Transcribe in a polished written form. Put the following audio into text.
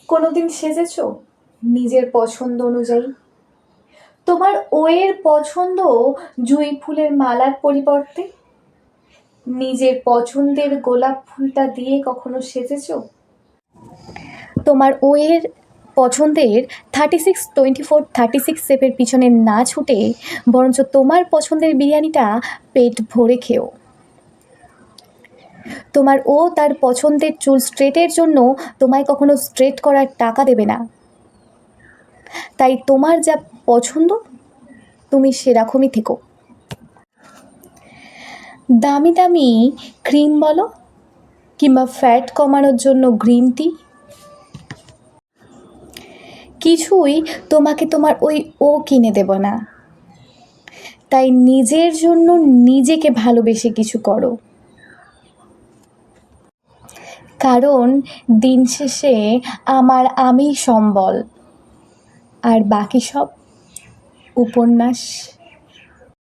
কোনোদিন সেজেছো নিজের পছন্দ অনুযায়ী? তোমার ওয়ের পছন্দ জুঁই ফুলের মালার পরিবর্তে নিজের পছন্দের গোলাপ ফুলটা দিয়ে কখনো সেজেছো? তোমার ওয়ের পছন্দের 36, 24, 36 স্টেপের পিছনে না ছুটে বরঞ্চ তোমার পছন্দের বিরিয়ানিটা পেট ভরে খেও। তোমার ও তার পছন্দের চুল স্ট্রেটের জন্য তোমায় কখনো স্ট্রেট করার টাকা দেবে না। তাই তোমার যা পছন্দ তুমি সেরকমই থেকো। দামি দামি ক্রিম বলো কিংবা ফ্যাট কমানোর জন্য গ্রিন টি, কিছুই তোমাকে তোমার ওই ও কিনে দেব না। তাই নিজের জন্য নিজেকে ভালোবেসে কিছু করো, কারণ দিন শেষে আমার আমি সম্বল, আর বাকি সব উপন্যাস।